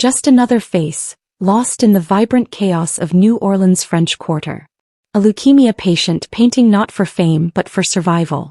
Just another face, lost in the vibrant chaos of New Orleans' French Quarter. A leukemia patient painting not for fame but for survival.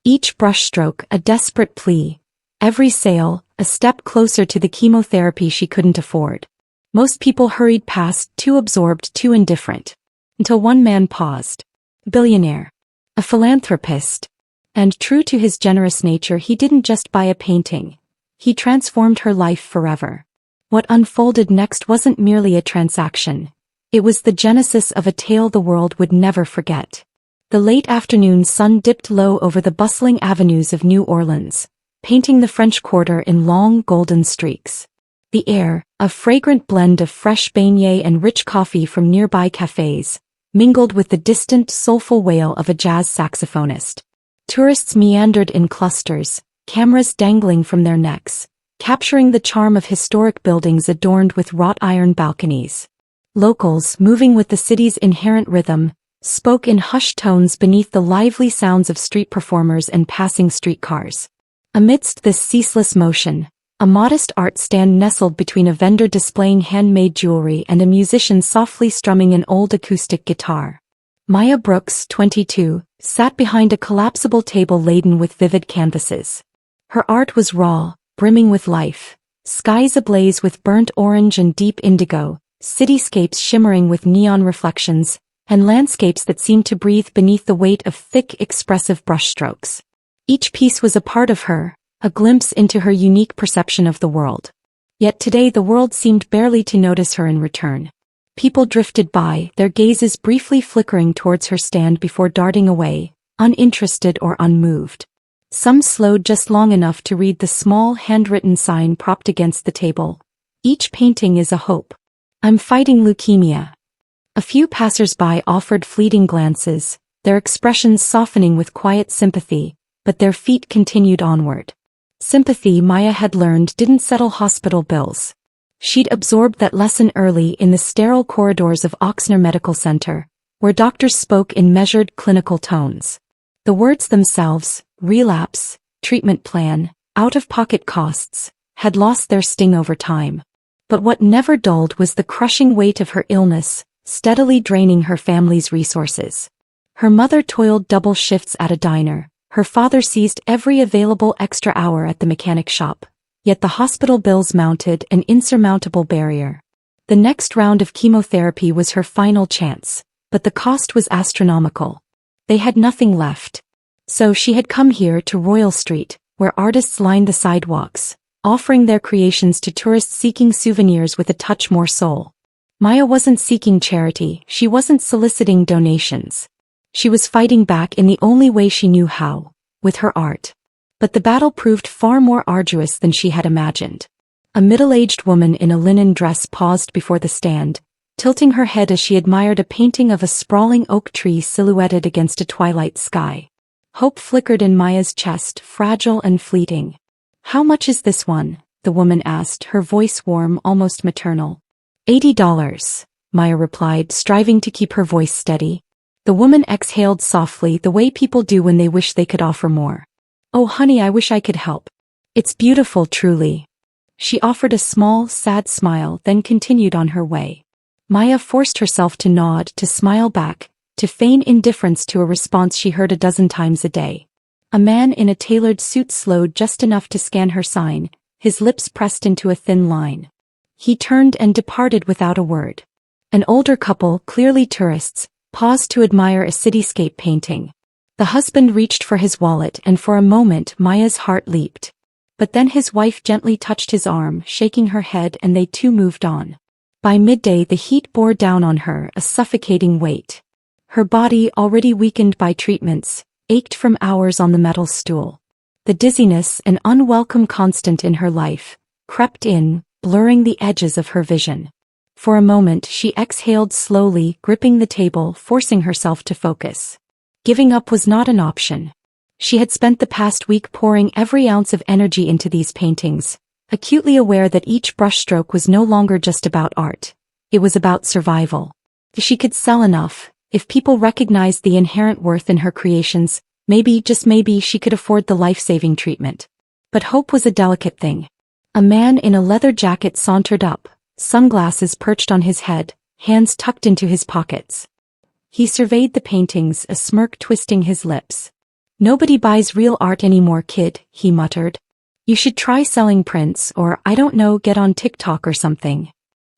Each brushstroke a desperate plea. Every sail, a step closer to the chemotherapy she couldn't afford. Most people hurried past, too absorbed, too indifferent. Until one man paused. Billionaire. A philanthropist. And true to his generous nature, he didn't just buy a painting. He transformed her life forever. What unfolded next wasn't merely a transaction. It was the genesis of a tale the world would never forget. The late afternoon sun dipped low over the bustling avenues of New Orleans, painting the French Quarter in long golden streaks. The air, a fragrant blend of fresh beignet and rich coffee from nearby cafes, mingled with the distant, soulful wail of a jazz saxophonist. Tourists meandered in clusters, cameras dangling from their necks, capturing the charm of historic buildings adorned with wrought iron balconies. Locals, moving with the city's inherent rhythm, spoke in hushed tones beneath the lively sounds of street performers and passing streetcars. Amidst this ceaseless motion, a modest art stand nestled between a vendor displaying handmade jewelry and a musician softly strumming an old acoustic guitar. Maya Brooks, 22, sat behind a collapsible table laden with vivid canvases. Her art was raw, brimming with life, skies ablaze with burnt orange and deep indigo, cityscapes shimmering with neon reflections, and landscapes that seemed to breathe beneath the weight of thick, expressive brushstrokes. Each piece was a part of her, a glimpse into her unique perception of the world. Yet today the world seemed barely to notice her in return. People drifted by, their gazes briefly flickering towards her stand before darting away, uninterested or unmoved. Some slowed just long enough to read the small handwritten sign propped against the table. Each painting is a hope. I'm fighting leukemia. A few passers-by offered fleeting glances, their expressions softening with quiet sympathy, but their feet continued onward. Sympathy, Maya had learned, didn't settle hospital bills. She'd absorbed that lesson early in the sterile corridors of Oxnard Medical Center, where doctors spoke in measured clinical tones. The words themselves, relapse, treatment plan, out-of-pocket costs, had lost their sting over time. But what never dulled was the crushing weight of her illness, steadily draining her family's resources. Her mother toiled double shifts at a diner, her father seized every available extra hour at the mechanic shop, yet the hospital bills mounted, an insurmountable barrier. The next round of chemotherapy was her final chance, but the cost was astronomical. They had nothing left. So she had come here to Royal Street, where artists lined the sidewalks, offering their creations to tourists seeking souvenirs with a touch more soul. Maya wasn't seeking charity, she wasn't soliciting donations. She was fighting back in the only way she knew how, with her art. But the battle proved far more arduous than she had imagined. A middle-aged woman in a linen dress paused before the stand, tilting her head as she admired a painting of a sprawling oak tree silhouetted against a twilight sky. Hope flickered in Maya's chest, fragile and fleeting. "How much is this one?" the woman asked, her voice warm, almost maternal. $80, Maya replied, striving to keep her voice steady. The woman exhaled softly, the way people do when they wish they could offer more. "Oh honey, I wish I could help. It's beautiful, truly." She offered a small, sad smile, then continued on her way. Maya forced herself to nod, to smile back, to feign indifference to a response she heard a dozen times a day. A man in a tailored suit slowed just enough to scan her sign, his lips pressed into a thin line. He turned and departed without a word. An older couple, clearly tourists, paused to admire a cityscape painting. The husband reached for his wallet, and for a moment Maya's heart leaped. But then his wife gently touched his arm, shaking her head, and they too moved on. By midday the heat bore down on her, a suffocating weight. Her body, already weakened by treatments, ached from hours on the metal stool. The dizziness, an unwelcome constant in her life, crept in, blurring the edges of her vision. For a moment she exhaled slowly, gripping the table, forcing herself to focus. Giving up was not an option. She had spent the past week pouring every ounce of energy into these paintings, acutely aware that each brushstroke was no longer just about art. It was about survival. If she could sell enough, if people recognized the inherent worth in her creations, maybe, just maybe, she could afford the life-saving treatment. But hope was a delicate thing. A man in a leather jacket sauntered up, sunglasses perched on his head, hands tucked into his pockets. He surveyed the paintings, a smirk twisting his lips. "Nobody buys real art anymore, kid," he muttered. "You should try selling prints or, I don't know, get on TikTok or something."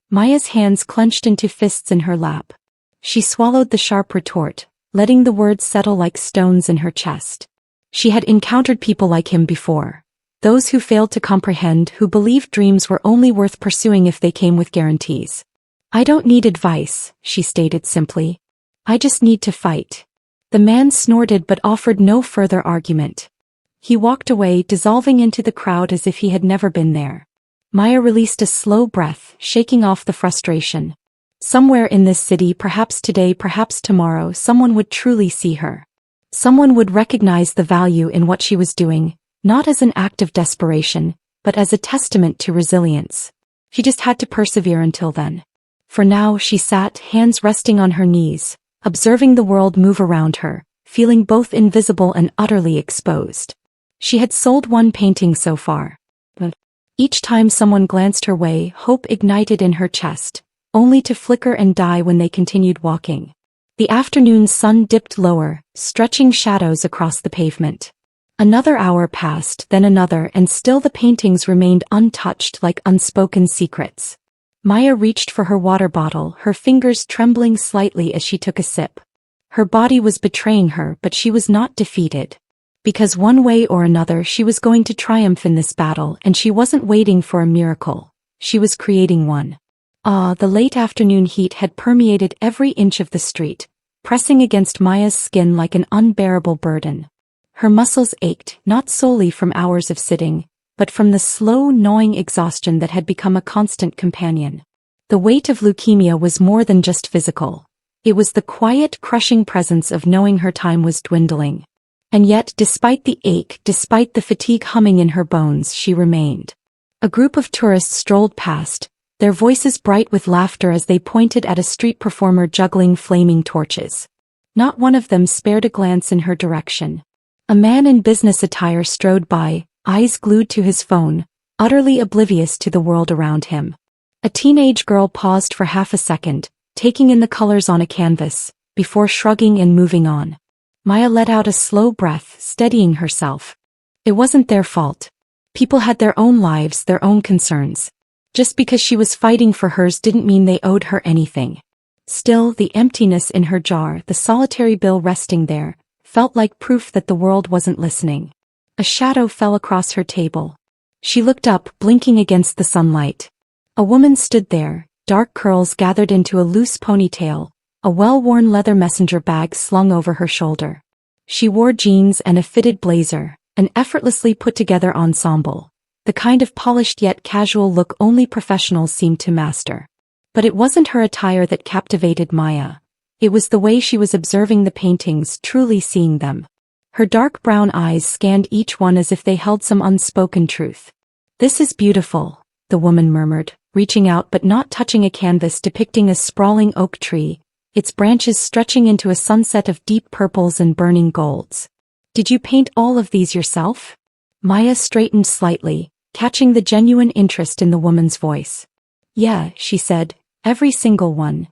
Maya's hands clenched into fists in her lap. She swallowed the sharp retort, letting the words settle like stones in her chest. She had encountered people like him before. Those who failed to comprehend, who believed dreams were only worth pursuing if they came with guarantees. "I don't need advice," she stated simply. "I just need to fight." The man snorted but offered no further argument. He walked away, dissolving into the crowd as if he had never been there. Maya released a slow breath, shaking off the frustration. Somewhere in this city, perhaps today, perhaps tomorrow, someone would truly see her. Someone would recognize the value in what she was doing, not as an act of desperation, but as a testament to resilience. She just had to persevere until then. For now, she sat, hands resting on her knees, observing the world move around her, feeling both invisible and utterly exposed. She had sold one painting so far. But each time someone glanced her way, hope ignited in her chest, only to flicker and die when they continued walking. The afternoon sun dipped lower, stretching shadows across the pavement. Another hour passed, then another, and still the paintings remained untouched like unspoken secrets. Maya reached for her water bottle, her fingers trembling slightly as she took a sip. Her body was betraying her, but she was not defeated. Because one way or another she was going to triumph in this battle, and she wasn't waiting for a miracle. She was creating one. The late afternoon heat had permeated every inch of the street, pressing against Maya's skin like an unbearable burden. Her muscles ached, not solely from hours of sitting, but from the slow, gnawing exhaustion that had become a constant companion. The weight of leukemia was more than just physical. It was the quiet, crushing presence of knowing her time was dwindling. And yet, despite the ache, despite the fatigue humming in her bones, she remained. A group of tourists strolled past, their voices bright with laughter as they pointed at a street performer juggling flaming torches. Not one of them spared a glance in her direction. A man in business attire strode by, eyes glued to his phone, utterly oblivious to the world around him. A teenage girl paused for half a second, taking in the colors on a canvas, before shrugging and moving on. Maya let out a slow breath, steadying herself. It wasn't their fault. People had their own lives, their own concerns. Just because she was fighting for hers didn't mean they owed her anything. Still, the emptiness in her jar, the solitary bill resting there, felt like proof that the world wasn't listening. A shadow fell across her table. She looked up, blinking against the sunlight. A woman stood there, dark curls gathered into a loose ponytail, a well-worn leather messenger bag slung over her shoulder. She wore jeans and a fitted blazer, an effortlessly put-together ensemble, the kind of polished yet casual look only professionals seemed to master. But it wasn't her attire that captivated Maya. It was the way she was observing the paintings, truly seeing them. Her dark brown eyes scanned each one as if they held some unspoken truth. "This is beautiful," the woman murmured, reaching out but not touching a canvas depicting a sprawling oak tree, its branches stretching into a sunset of deep purples and burning golds. "Did you paint all of these yourself?" Maya straightened slightly, catching the genuine interest in the woman's voice. "Yeah," she said, "every single one."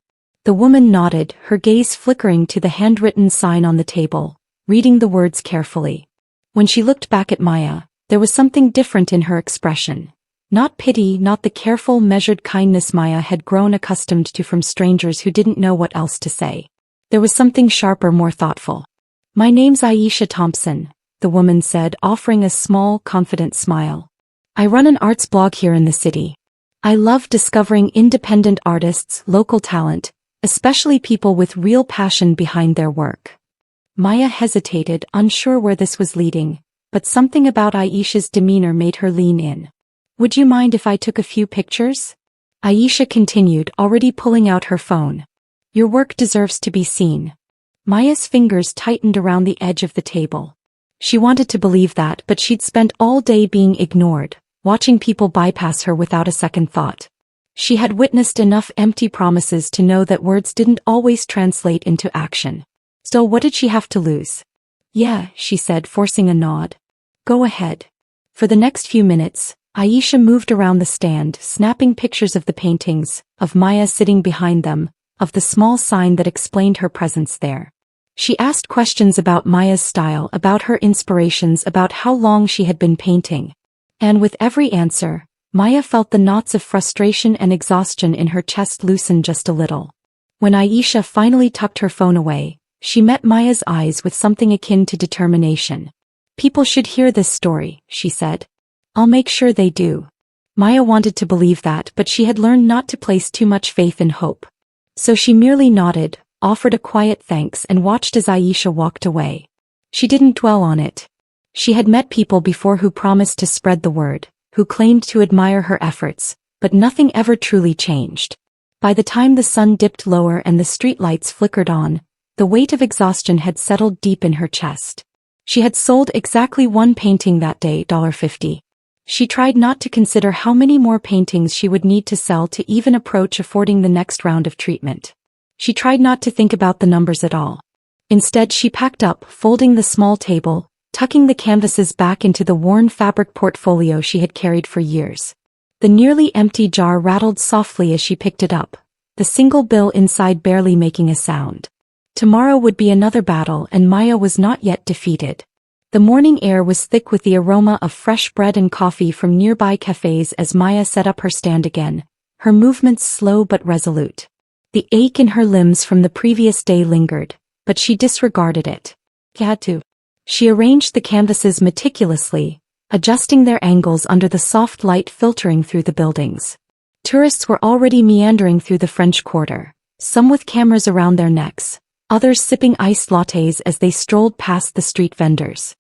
The woman nodded, her gaze flickering to the handwritten sign on the table, reading the words carefully. When she looked back at Maya, there was something different in her expression. Not pity, not the careful, measured kindness Maya had grown accustomed to from strangers who didn't know what else to say. There was something sharper, more thoughtful. "My name's Aisha Thompson," the woman said, offering a small, confident smile. "I run an arts blog here in the city. I love discovering independent artists, local talent, especially people with real passion behind their work." Maya hesitated, unsure where this was leading, but something about Aisha's demeanor made her lean in. "Would you mind if I took a few pictures?" Aisha continued, already pulling out her phone. "Your work deserves to be seen." Maya's fingers tightened around the edge of the table. She wanted to believe that, but she'd spent all day being ignored, watching people bypass her without a second thought. She had witnessed enough empty promises to know that words didn't always translate into action. So what did she have to lose? "Yeah," she said, forcing a nod. "Go ahead." For the next few minutes, Aisha moved around the stand, snapping pictures of the paintings, of Maya sitting behind them, of the small sign that explained her presence there. She asked questions about Maya's style, about her inspirations, about how long she had been painting. And with every answer, Maya felt the knots of frustration and exhaustion in her chest loosen just a little. When Aisha finally tucked her phone away, she met Maya's eyes with something akin to determination. "People should hear this story," she said. "I'll make sure they do." Maya wanted to believe that, but she had learned not to place too much faith in hope. So she merely nodded, offered a quiet thanks, and watched as Aisha walked away. She didn't dwell on it. She had met people before who promised to spread the word, who claimed to admire her efforts, but nothing ever truly changed. By the time the sun dipped lower and the streetlights flickered on, the weight of exhaustion had settled deep in her chest. She had sold exactly one painting that day, $50. She tried not to consider how many more paintings she would need to sell to even approach affording the next round of treatment. She tried not to think about the numbers at all. Instead, she packed up, folding the small table, tucking the canvases back into the worn fabric portfolio she had carried for years. The nearly empty jar rattled softly as she picked it up, the single bill inside barely making a sound. Tomorrow would be another battle, and Maya was not yet defeated. The morning air was thick with the aroma of fresh bread and coffee from nearby cafes as Maya set up her stand again, her movements slow but resolute. The ache in her limbs from the previous day lingered, but she disregarded it. Had to. She arranged the canvases meticulously, adjusting their angles under the soft light filtering through the buildings. Tourists were already meandering through the French Quarter, some with cameras around their necks, others sipping iced lattes as they strolled past the street vendors.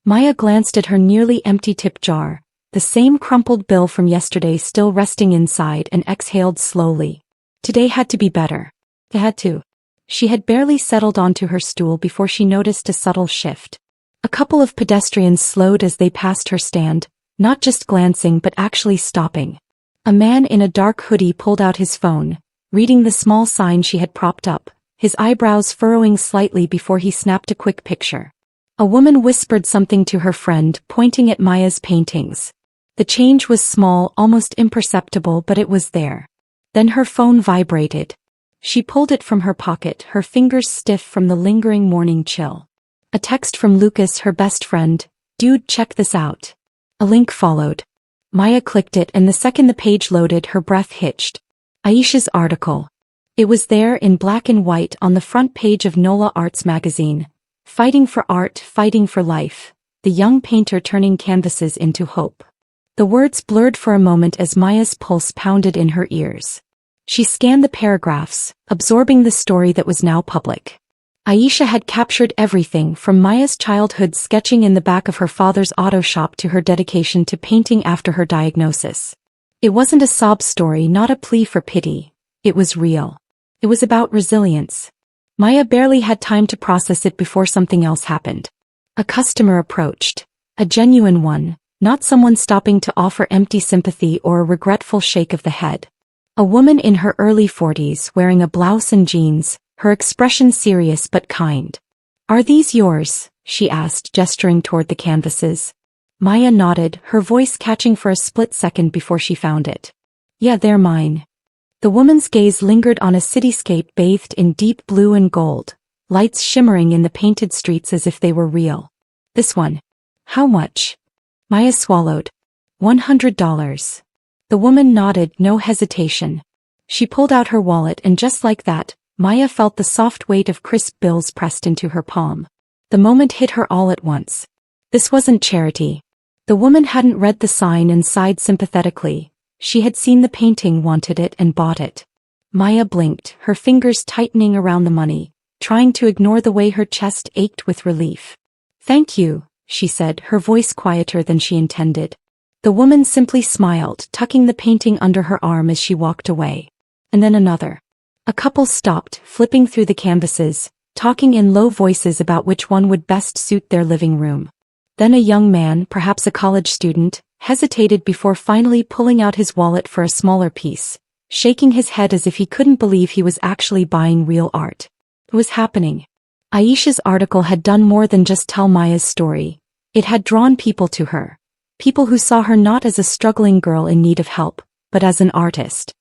Maya glanced at her nearly empty tip jar, the same crumpled bill from yesterday still resting inside, and exhaled slowly. Today had to be better. It had to. She had barely settled onto her stool before she noticed a subtle shift. A couple of pedestrians slowed as they passed her stand, not just glancing but actually stopping. A man in a dark hoodie pulled out his phone, reading the small sign she had propped up, his eyebrows furrowing slightly before he snapped a quick picture. A woman whispered something to her friend, pointing at Maya's paintings. The change was small, almost imperceptible, but it was there. Then her phone vibrated. She pulled it from her pocket, her fingers stiff from the lingering morning chill. A text from Lucas, her best friend. "Dude, check this out." A link followed. Maya clicked it, and the second the page loaded, her breath hitched. Aisha's article. It was there in black and white on the front page of NOLA Arts magazine. Fighting for art, fighting for life. The young painter turning canvases into hope. The words blurred for a moment as Maya's pulse pounded in her ears. She scanned the paragraphs, absorbing the story that was now public. Aisha had captured everything from Maya's childhood sketching in the back of her father's auto shop to her dedication to painting after her diagnosis. It wasn't a sob story, not a plea for pity. It was real. It was about resilience. Maya barely had time to process it before something else happened. A customer approached. A genuine one, not someone stopping to offer empty sympathy or a regretful shake of the head. A woman in her early 40s wearing a blouse and jeans, her expression serious but kind. "Are these yours?" she asked, gesturing toward the canvases. Maya nodded, her voice catching for a split second before she found it. "Yeah, they're mine." The woman's gaze lingered on a cityscape bathed in deep blue and gold, lights shimmering in the painted streets as if they were real. "This one. How much?" Maya swallowed. $100. The woman nodded, no hesitation. She pulled out her wallet, and just like that, Maya felt the soft weight of crisp bills pressed into her palm. The moment hit her all at once. This wasn't charity. The woman hadn't read the sign and sighed sympathetically. She had seen the painting, wanted it, and bought it. Maya blinked, her fingers tightening around the money, trying to ignore the way her chest ached with relief. "Thank you," she said, her voice quieter than she intended. The woman simply smiled, tucking the painting under her arm as she walked away. And then another. A couple stopped, flipping through the canvases, talking in low voices about which one would best suit their living room. Then a young man, perhaps a college student, hesitated before finally pulling out his wallet for a smaller piece, shaking his head as if he couldn't believe he was actually buying real art. It was happening. Aisha's article had done more than just tell Maya's story. It had drawn people to her. People who saw her not as a struggling girl in need of help, but as an artist.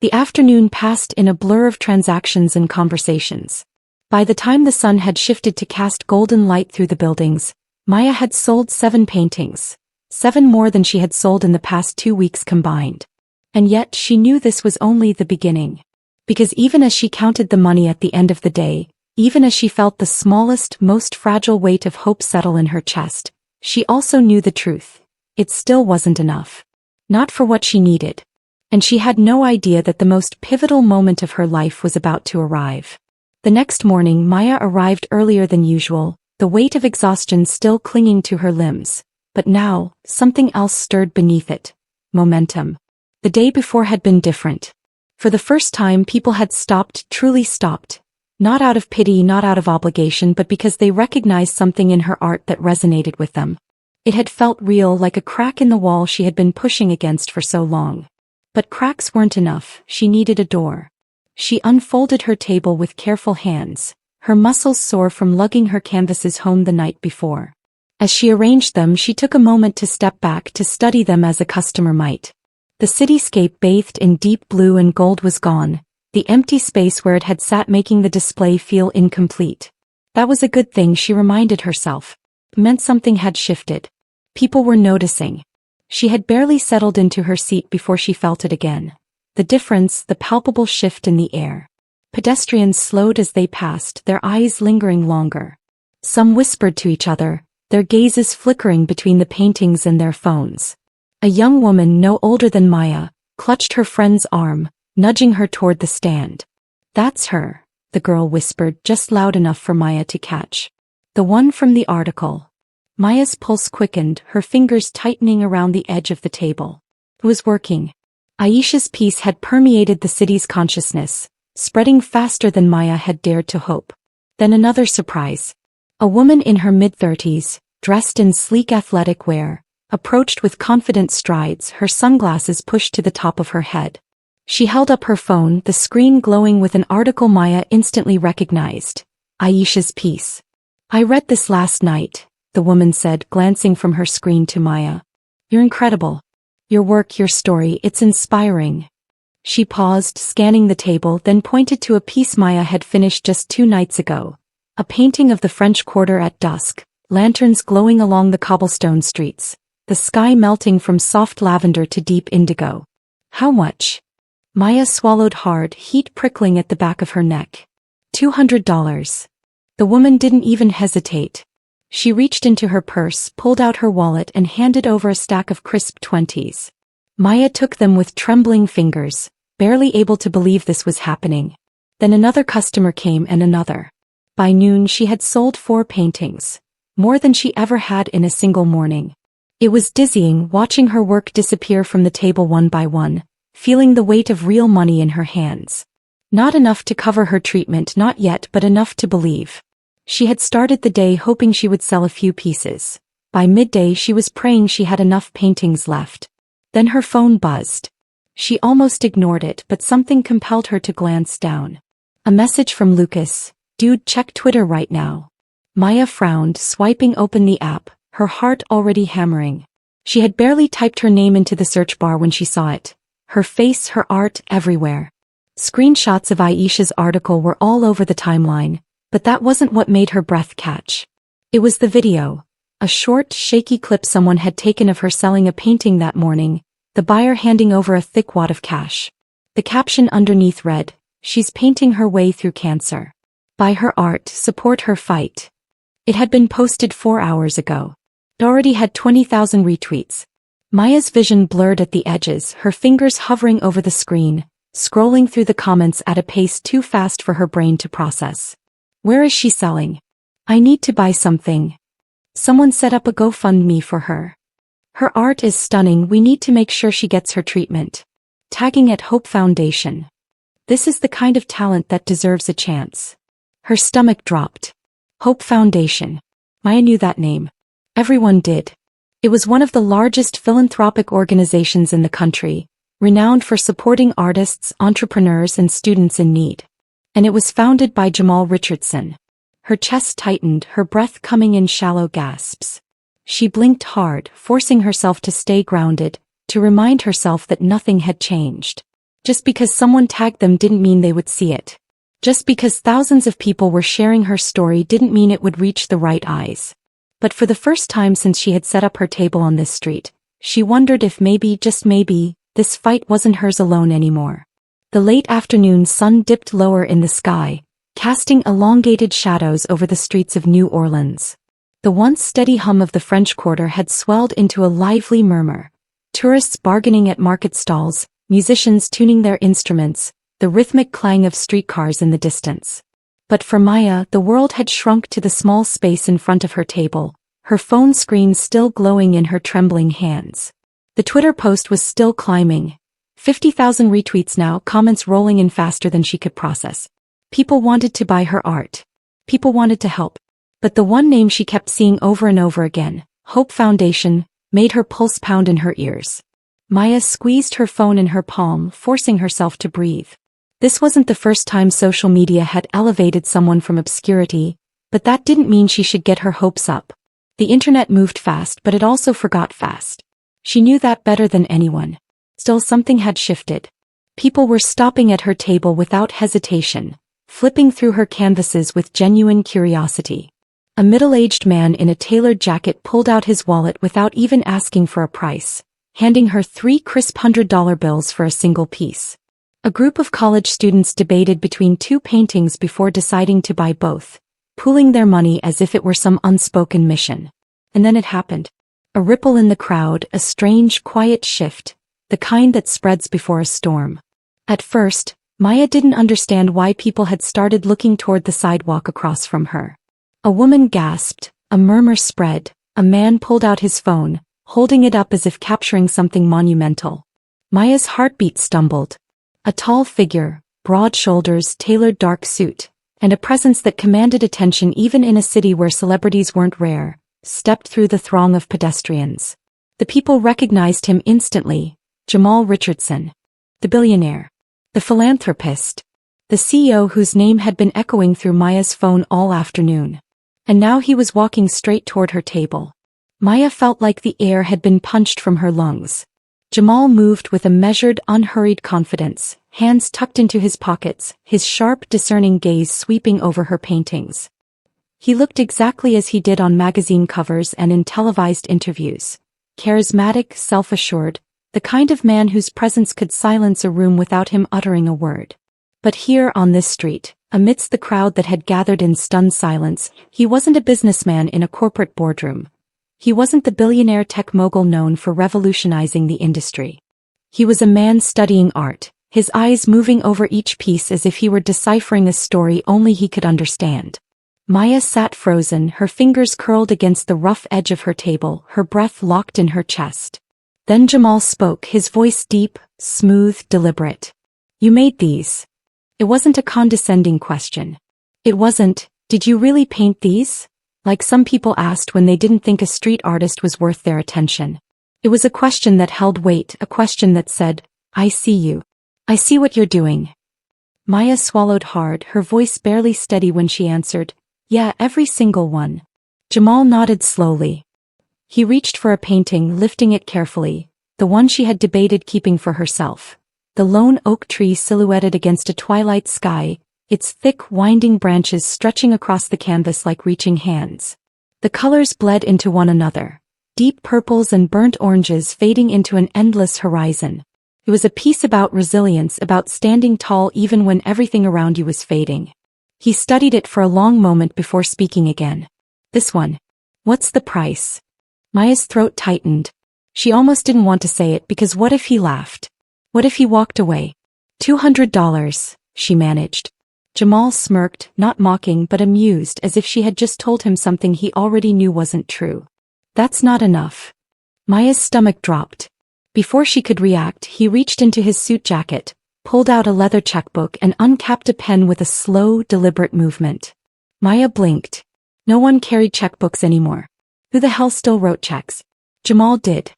The afternoon passed in a blur of transactions and conversations. By the time the sun had shifted to cast golden light through the buildings, Maya had sold 7 paintings, 7 more than she had sold in the past 2 weeks combined. And yet she knew this was only the beginning. Because even as she counted the money at the end of the day, even as she felt the smallest, most fragile weight of hope settle in her chest, she also knew the truth. It still wasn't enough. Not for what she needed. And she had no idea that the most pivotal moment of her life was about to arrive. The next morning Maya arrived earlier than usual, the weight of exhaustion still clinging to her limbs. But now, something else stirred beneath it. Momentum. The day before had been different. For the first time people had stopped, truly stopped. Not out of pity, not out of obligation, but because they recognized something in her art that resonated with them. It had felt real, like a crack in the wall she had been pushing against for so long. But cracks weren't enough, she needed a door. She unfolded her table with careful hands, her muscles sore from lugging her canvases home the night before. As she arranged them, she took a moment to step back to study them as a customer might. The cityscape bathed in deep blue and gold was gone, the empty space where it had sat making the display feel incomplete. That was a good thing, she reminded herself. It meant something had shifted. People were noticing. She had barely settled into her seat before she felt it again. The difference, the palpable shift in the air. Pedestrians slowed as they passed, their eyes lingering longer. Some whispered to each other, their gazes flickering between the paintings and their phones. A young woman no older than Maya clutched her friend's arm, nudging her toward the stand. "That's her," the girl whispered, just loud enough for Maya to catch. "The one from the article." Maya's pulse quickened, her fingers tightening around the edge of the table. It was working. Aisha's piece had permeated the city's consciousness, spreading faster than Maya had dared to hope. Then another surprise. A woman in her mid-30s, dressed in sleek athletic wear, approached with confident strides, her sunglasses pushed to the top of her head. She held up her phone, the screen glowing with an article Maya instantly recognized. Aisha's piece. "I read this last night," the woman said, glancing from her screen to Maya. "You're incredible. Your work, your story, it's inspiring." She paused, scanning the table, then pointed to a piece Maya had finished just 2 nights ago. A painting of the French Quarter at dusk, lanterns glowing along the cobblestone streets, the sky melting from soft lavender to deep indigo. "How much?" Maya swallowed hard, heat prickling at the back of her neck. $200. The woman didn't even hesitate. She reached into her purse, pulled out her wallet and handed over a stack of crisp 20s. Maya took them with trembling fingers, barely able to believe this was happening. Then another customer came and another. By noon she had sold 4 paintings, more than she ever had in a single morning. It was dizzying watching her work disappear from the table one by one, feeling the weight of real money in her hands. Not enough to cover her treatment, not yet, but enough to believe. She had started the day hoping she would sell a few pieces. By midday she was praying she had enough paintings left. Then her phone buzzed. She almost ignored it, but something compelled her to glance down. A message from Lucas. "Dude, check Twitter right now." Maya frowned, swiping open the app, her heart already hammering. She had barely typed her name into the search bar when she saw it. Her face, her art, everywhere. Screenshots of Aisha's article were all over the timeline, but that wasn't what made her breath catch. It was the video. A short, shaky clip someone had taken of her selling a painting that morning, the buyer handing over a thick wad of cash. The caption underneath read, "She's painting her way through cancer. Buy her art, support her fight." It had been posted 4 hours ago. It already had 20,000 retweets. Maya's vision blurred at the edges, her fingers hovering over the screen, scrolling through the comments at a pace too fast for her brain to process. Where is she selling? I need to buy something. Someone set up a GoFundMe for her. Her art is stunning, we need to make sure she gets her treatment. Tagging at Hope Foundation. This is the kind of talent that deserves a chance. Her stomach dropped. Hope Foundation. Maya knew that name. Everyone did. It was one of the largest philanthropic organizations in the country, renowned for supporting artists, entrepreneurs, and students in need. And it was founded by Jamal Richardson. Her chest tightened, her breath coming in shallow gasps. She blinked hard, forcing herself to stay grounded, to remind herself that nothing had changed. Just because someone tagged them didn't mean they would see it. Just because thousands of people were sharing her story didn't mean it would reach the right eyes. But for the first time since she had set up her table on this street, she wondered if maybe, just maybe, this fight wasn't hers alone anymore. The late afternoon sun dipped lower in the sky, casting elongated shadows over the streets of New Orleans. The once steady hum of the French Quarter had swelled into a lively murmur. Tourists bargaining at market stalls, musicians tuning their instruments, the rhythmic clang of streetcars in the distance. But for Maya, the world had shrunk to the small space in front of her table, her phone screen still glowing in her trembling hands. The Twitter post was still climbing. 50,000 retweets now, comments rolling in faster than she could process. People wanted to buy her art. People wanted to help. But the one name she kept seeing over and over again, Hope Foundation, made her pulse pound in her ears. Maya squeezed her phone in her palm, forcing herself to breathe. This wasn't the first time social media had elevated someone from obscurity, but that didn't mean she should get her hopes up. The internet moved fast, but it also forgot fast. She knew that better than anyone. Still, something had shifted. People were stopping at her table without hesitation, flipping through her canvases with genuine curiosity. A middle-aged man in a tailored jacket pulled out his wallet without even asking for a price, handing her 3 crisp $100 bills for a single piece. A group of college students debated between 2 paintings before deciding to buy both, pooling their money as if it were some unspoken mission. And then it happened. A ripple in the crowd, a strange, quiet shift, the kind that spreads before a storm. At first, Maya didn't understand why people had started looking toward the sidewalk across from her. A woman gasped, a murmur spread, a man pulled out his phone, holding it up as if capturing something monumental. Maya's heartbeat stumbled. A tall figure, broad shoulders, tailored dark suit, and a presence that commanded attention even in a city where celebrities weren't rare, stepped through the throng of pedestrians. The people recognized him instantly. Jamal Richardson. The billionaire. The philanthropist. The CEO whose name had been echoing through Maya's phone all afternoon. And now he was walking straight toward her table. Maya felt like the air had been punched from her lungs. Jamal moved with a measured, unhurried confidence, hands tucked into his pockets, his sharp, discerning gaze sweeping over her paintings. He looked exactly as he did on magazine covers and in televised interviews. Charismatic, self-assured, the kind of man whose presence could silence a room without him uttering a word. But here on this street, amidst the crowd that had gathered in stunned silence, he wasn't a businessman in a corporate boardroom. He wasn't the billionaire tech mogul known for revolutionizing the industry. He was a man studying art, his eyes moving over each piece as if he were deciphering a story only he could understand. Maya sat frozen, her fingers curled against the rough edge of her table, her breath locked in her chest. Then Jamal spoke, his voice deep, smooth, deliberate. "You made these." It wasn't a condescending question. It wasn't, "Did you really paint these?" like some people asked when they didn't think a street artist was worth their attention. It was a question that held weight, a question that said, "I see you. I see what you're doing." Maya swallowed hard, her voice barely steady when she answered, "Yeah, every single one." Jamal nodded slowly. He reached for a painting, lifting it carefully, the one she had debated keeping for herself. The lone oak tree silhouetted against a twilight sky, its thick, winding branches stretching across the canvas like reaching hands. The colors bled into one another, deep purples and burnt oranges fading into an endless horizon. It was a piece about resilience, about standing tall even when everything around you was fading. He studied it for a long moment before speaking again. "This one. What's the price?" Maya's throat tightened. She almost didn't want to say it because what if he laughed? What if he walked away? $200, she managed. Jamal smirked, not mocking but amused, as if she had just told him something he already knew wasn't true. "That's not enough." Maya's stomach dropped. Before she could react, he reached into his suit jacket, pulled out a leather checkbook and uncapped a pen with a slow, deliberate movement. Maya blinked. No one carried checkbooks anymore. Who the hell still wrote checks? Jamal did.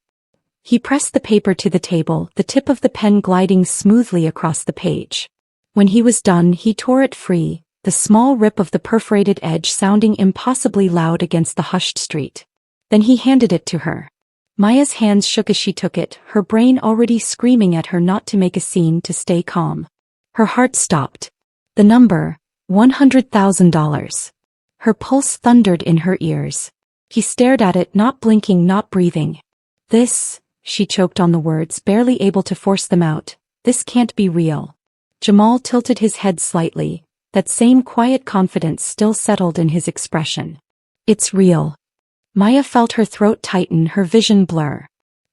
He pressed the paper to the table, the tip of the pen gliding smoothly across the page. When he was done, he tore it free, the small rip of the perforated edge sounding impossibly loud against the hushed street. Then he handed it to her. Maya's hands shook as she took it, her brain already screaming at her not to make a scene, to stay calm. Her heart stopped. The number, $100,000. Her pulse thundered in her ears. He stared at it, not blinking, not breathing. This, she choked on the words, barely able to force them out. This can't be real. Jamal tilted his head slightly, that same quiet confidence still settled in his expression. It's real. Maya felt her throat tighten, her vision blur.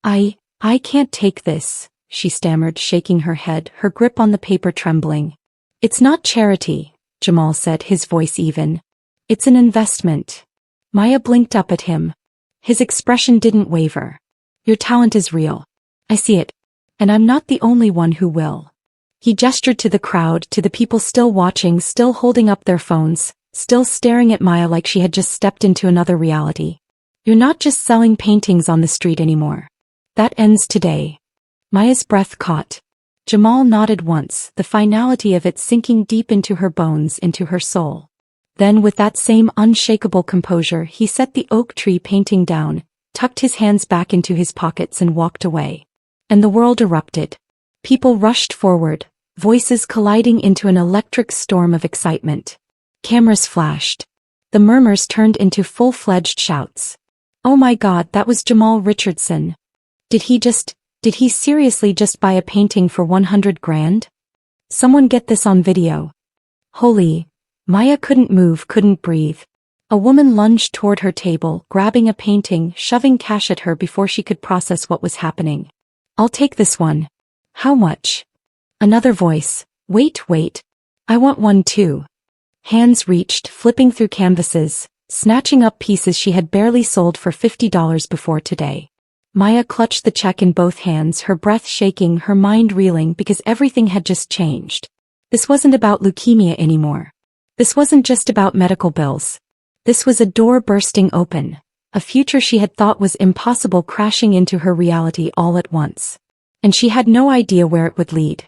I can't take this, she stammered, shaking her head, her grip on the paper trembling. It's not charity, Jamal said, his voice even. It's an investment. Maya blinked up at him. His expression didn't waver. Your talent is real. I see it. And I'm not the only one who will. He gestured to the crowd, to the people still watching, still holding up their phones, still staring at Maya like she had just stepped into another reality. You're not just selling paintings on the street anymore. That ends today. Maya's breath caught. Jamal nodded once, the finality of it sinking deep into her bones, into her soul. Then with that same unshakable composure, he set the oak tree painting down, tucked his hands back into his pockets and walked away. And the world erupted. People rushed forward, voices colliding into an electric storm of excitement. Cameras flashed. The murmurs turned into full-fledged shouts. Oh my God, that was Jamal Richardson. Did he seriously just buy a painting for 100 grand? Someone get this on video. Holy. Maya couldn't move, couldn't breathe. A woman lunged toward her table, grabbing a painting, shoving cash at her before she could process what was happening. I'll take this one. How much? Another voice. Wait. I want one too. Hands reached, flipping through canvases, snatching up pieces she had barely sold for $50 before today. Maya clutched the check in both hands, her breath shaking, her mind reeling because everything had just changed. This wasn't about leukemia anymore. This wasn't just about medical bills. This was a door bursting open, a future she had thought was impossible crashing into her reality all at once. And she had no idea where it would lead.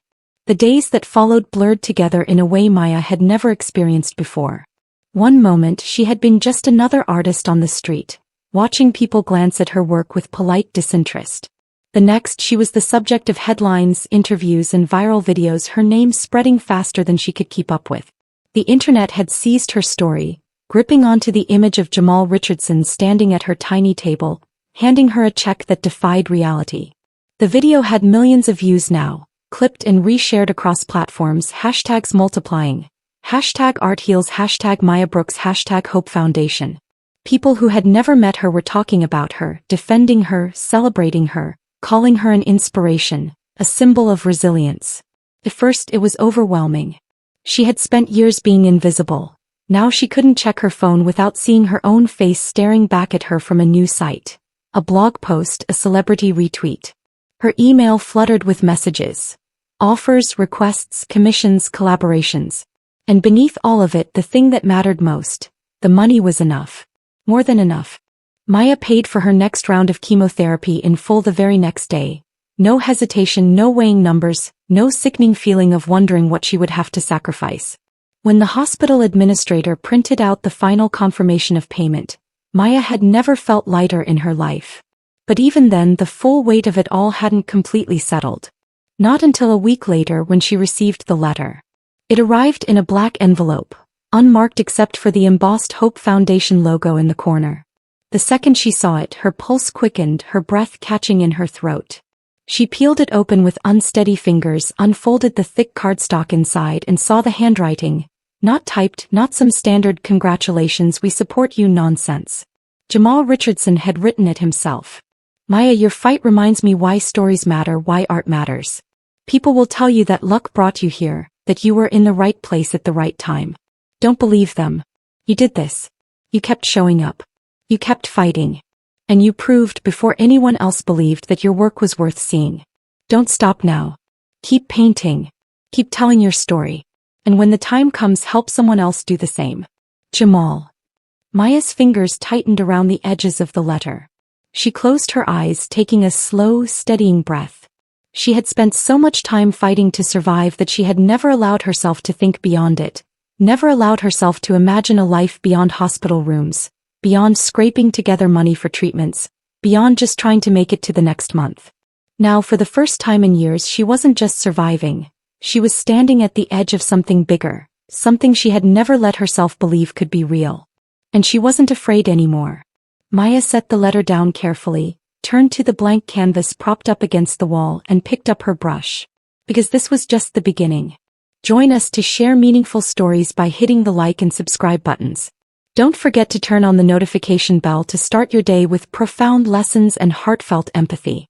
The days that followed blurred together in a way Maya had never experienced before. One moment she had been just another artist on the street, watching people glance at her work with polite disinterest. The next she was the subject of headlines, interviews and viral videos, her name spreading faster than she could keep up with. The internet had seized her story, gripping onto the image of Jamal Richardson standing at her tiny table, handing her a check that defied reality. The video had millions of views now, clipped and reshared across platforms, hashtags multiplying. Hashtag Art Heals, hashtag Maya Brooks, hashtag Hope Foundation. People who had never met her were talking about her, defending her, celebrating her, calling her an inspiration, a symbol of resilience. At first it was overwhelming. She had spent years being invisible. Now she couldn't check her phone without seeing her own face staring back at her from a new site. A blog post, a celebrity retweet. Her email fluttered with messages. Offers, requests, commissions, collaborations. And beneath all of it, the thing that mattered most. The money was enough. More than enough. Maya paid for her next round of chemotherapy in full the very next day. No hesitation, no weighing numbers, no sickening feeling of wondering what she would have to sacrifice. When the hospital administrator printed out the final confirmation of payment, Maya had never felt lighter in her life. But even then, the full weight of it all hadn't completely settled. Not until a week later when she received the letter. It arrived in a black envelope, unmarked except for the embossed Hope Foundation logo in the corner. The second she saw it, her pulse quickened, her breath catching in her throat. She peeled it open with unsteady fingers, unfolded the thick cardstock inside and saw the handwriting. Not typed, not some standard "congratulations, we support you" nonsense. Jamal Richardson had written it himself. Maya, your fight reminds me why stories matter, why art matters. People will tell you that luck brought you here, that you were in the right place at the right time. Don't believe them. You did this. You kept showing up. You kept fighting. And you proved before anyone else believed that your work was worth seeing. Don't stop now. Keep painting. Keep telling your story. And when the time comes, help someone else do the same. Jamal. Maya's fingers tightened around the edges of the letter. She closed her eyes, taking a slow, steadying breath. She had spent so much time fighting to survive that she had never allowed herself to think beyond it, never allowed herself to imagine a life beyond hospital rooms, beyond scraping together money for treatments, beyond just trying to make it to the next month. Now, for the first time in years, she wasn't just surviving. She was standing at the edge of something bigger, something she had never let herself believe could be real. And she wasn't afraid anymore. Maya set the letter down carefully, turned to the blank canvas propped up against the wall, and picked up her brush. Because this was just the beginning. Join us to share meaningful stories by hitting the like and subscribe buttons. Don't forget to turn on the notification bell to start your day with profound lessons and heartfelt empathy.